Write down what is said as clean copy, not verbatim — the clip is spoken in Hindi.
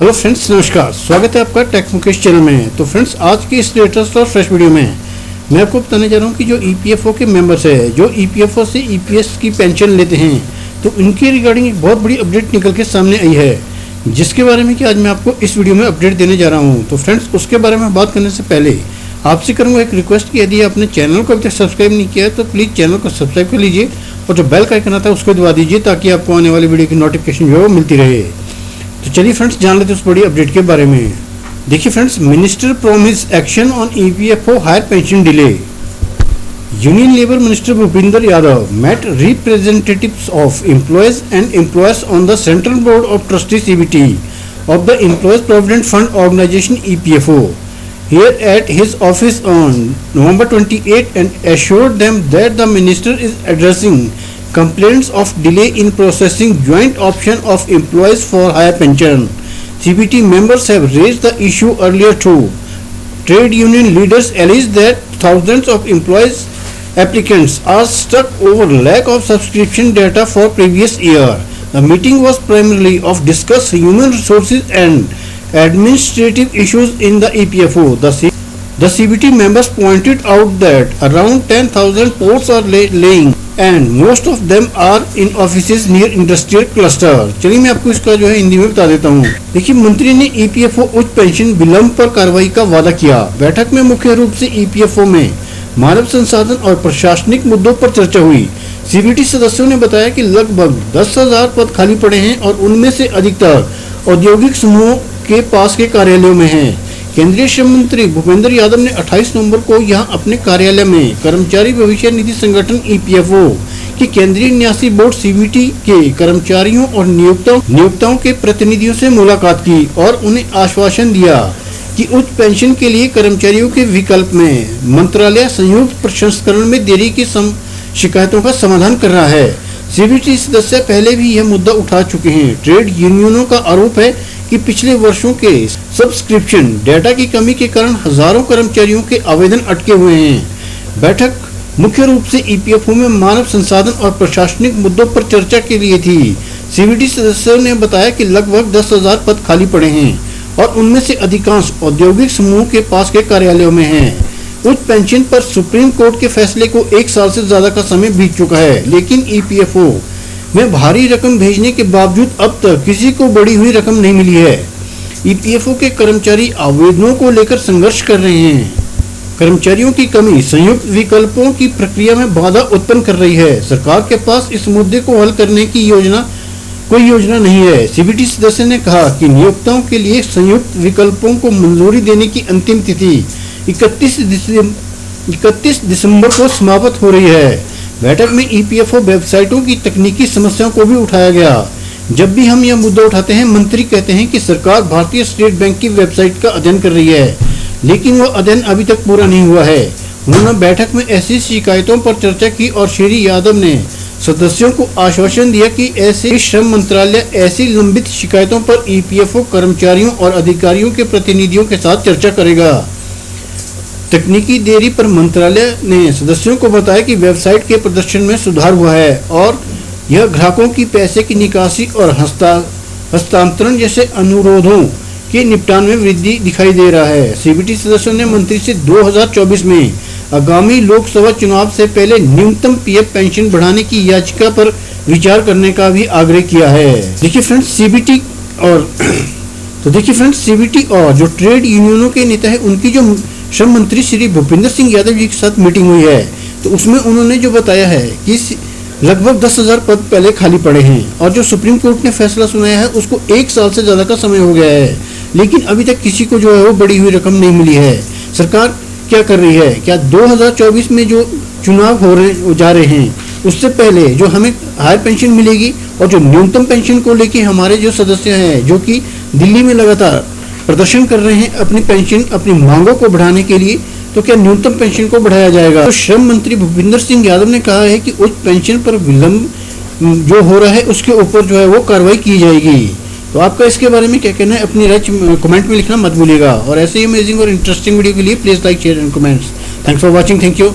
हेलो फ्रेंड्स, नमस्कार। स्वागत है आपका टेक मुकेश चैनल में। तो फ्रेंड्स, आज की इस लेटेस्ट और फ्रेश वीडियो में मैं आपको बताने जा रहा हूँ कि जो ईपीएफओ के मेंबर्स है, जो ईपीएफओ से ईपीएस की पेंशन लेते हैं, तो इनके रिगार्डिंग एक बहुत बड़ी अपडेट निकल के सामने आई है, जिसके बारे में कि आज मैं आपको इस वीडियो में अपडेट देने जा रहा हूँ। तो फ्रेंड्स, उसके बारे में बात करने से पहले आपसे करूँगा एक रिक्वेस्ट कि यदि आपने चैनल को अभी तक सब्सक्राइब नहीं किया है तो प्लीज़ चैनल को सब्सक्राइब कर लीजिए और जो बेल का आइकन आता है उसको दबा दीजिए, ताकि आपको आने वाली वीडियो की नोटिफिकेशन जो है वो मिलती रहे। तो चलिए फ्रेंड्स, जान लेते हैं उस बड़ी अपडेट के बारे में। देखिए friends, minister promise action on EPFO higher pension delay. Union labour minister Bhupinder Yadav met representatives of employees and employers on the Central Board of Trustees CBT of the Employees Provident Fund Organization EPFO here at his office on November 28 and assured them that the minister is addressing complaints of delay in processing joint option of employees for higher pension. CBT members have raised the issue earlier too. Trade union leaders allege that thousands of employees applicants are stuck over lack of subscription data for previous year. The meeting was primarily of discuss human resources and administrative issues in the EPFO. The CBT members pointed out that around 10,000 posts are laying and most of them are in offices near industrial cluster. चलिए मैं आपको इसका जो है हिंदी में बता देता हूँ। देखिए, मंत्री ने ईपीएफओ उच्च पेंशन विलंब पर कार्रवाई का वादा किया। बैठक में मुख्य रूप से ईपीएफओ में मानव संसाधन और प्रशासनिक मुद्दों पर चर्चा हुई। सीबीटी सदस्यों ने बताया कि लगभग 10,000 पद खाली पड़े हैं और उनमें से अधिकतर औद्योगिक समूहों के पास के कार्यालयों में हैं। केंद्रीय श्रम मंत्री भूपेंद्र यादव ने 28 नवंबर को यहां अपने कार्यालय में कर्मचारी भविष्य निधि संगठन ईपीएफओ की केंद्रीय न्यासी बोर्ड सीबीटी के कर्मचारियों और नियोक्ताओं के प्रतिनिधियों से मुलाकात की और उन्हें आश्वासन दिया कि उच्च पेंशन के लिए कर्मचारियों के विकल्प में मंत्रालय संयुक्त प्रसंस्करण में देरी की शिकायतों का समाधान कर रहा है। सीबीटी सदस्य पहले भी यह मुद्दा उठा चुके हैं। ट्रेड यूनियनों का आरोप है कि पिछले वर्षों के सब्सक्रिप्शन डेटा की कमी के कारण हजारों कर्मचारियों के आवेदन अटके हुए हैं। बैठक मुख्य रूप से ईपीएफओ में मानव संसाधन और प्रशासनिक मुद्दों पर चर्चा के लिए थी। सीबीटी सदस्यों ने बताया कि लगभग 10,000 पद खाली पड़े हैं और उनमें से अधिकांश औद्योगिक समूह के पास के कार्यालयों में हैं। उच्च पेंशन पर सुप्रीम कोर्ट के फैसले को 1 साल से ज्यादा का समय बीत चुका है, लेकिन ईपीएफओ में भारी रकम भेजने के बावजूद अब तक किसी को बढ़ी हुई रकम नहीं मिली है। ईपीएफओ के कर्मचारी आवेदनों को लेकर संघर्ष कर रहे हैं। कर्मचारियों की कमी संयुक्त विकल्पों की प्रक्रिया में बाधा उत्पन्न कर रही है। सरकार के पास इस मुद्दे को हल करने की कोई योजना नहीं है। सीबीटी सदस्य ने कहा कि नियोक्ताओं के लिए संयुक्त विकल्पों को मंजूरी देने की अंतिम तिथि 31 दिसंबर को समाप्त हो रही है। बैठक में ईपीएफओ वेबसाइटों की तकनीकी समस्याओं को भी उठाया गया। जब भी हम यह मुद्दा उठाते हैं, मंत्री कहते हैं कि सरकार भारतीय स्टेट बैंक की वेबसाइट का अध्ययन कर रही है, लेकिन वह अध्ययन अभी तक पूरा नहीं हुआ है। उन्होंने बैठक में ऐसी शिकायतों पर चर्चा की और श्री यादव ने सदस्यों को आश्वासन दिया कि ऐसे श्रम मंत्रालय ऐसी लंबित शिकायतों पर ईपीएफओ कर्मचारियों और अधिकारियों के प्रतिनिधियों के साथ चर्चा करेगा। तकनीकी देरी पर मंत्रालय ने सदस्यों को बताया कि वेबसाइट के प्रदर्शन में सुधार हुआ है और यह ग्राहकों की पैसे की निकासी और हस्तांतरण जैसे अनुरोधों के निपटान में वृद्धि दिखाई दे रहा है। सीबीटी सदस्यों ने मंत्री से 2024 में आगामी लोकसभा चुनाव से पहले न्यूनतम पीएफ पेंशन बढ़ाने की याचिका पर विचार करने का भी आग्रह किया है। देखिए फ्रेंड्स, सीबीटी और जो ट्रेड यूनियनों के नेता है, उनकी जो श्रम मंत्री श्री भूपिंदर सिंह यादव जी के साथ मीटिंग हुई है, तो उसमें उन्होंने जो बताया है कि लगभग 10,000 पद पहले खाली पड़े हैं और जो सुप्रीम कोर्ट ने फैसला सुनाया है उसको 1 साल से ज्यादा का समय हो गया है, लेकिन अभी तक किसी को जो है वो बढ़ी हुई रकम नहीं मिली है। सरकार क्या कर रही है? क्या 2024 में जो चुनाव जा रहे हैं उससे पहले जो हमें हायर पेंशन मिलेगी और जो न्यूनतम पेंशन को लेके हमारे जो सदस्य हैं, जो कि दिल्ली में लगातार प्रदर्शन कर रहे हैं अपनी पेंशन, अपनी मांगों को बढ़ाने के लिए, तो क्या न्यूनतम पेंशन को बढ़ाया जाएगा? तो श्रम मंत्री भूपिंदर सिंह यादव ने कहा है कि उच्च पेंशन पर विलंब जो हो रहा है उसके ऊपर जो है वो कार्रवाई की जाएगी। तो आपका इसके बारे में क्या कहना है? अपनी राय कमेंट में लिखना मत भूलिएगा और ऐसे ही अमेजिंग और इंटरेस्टिंग वीडियो के लिए please like, share and comments. Thanks for watching. Thank you.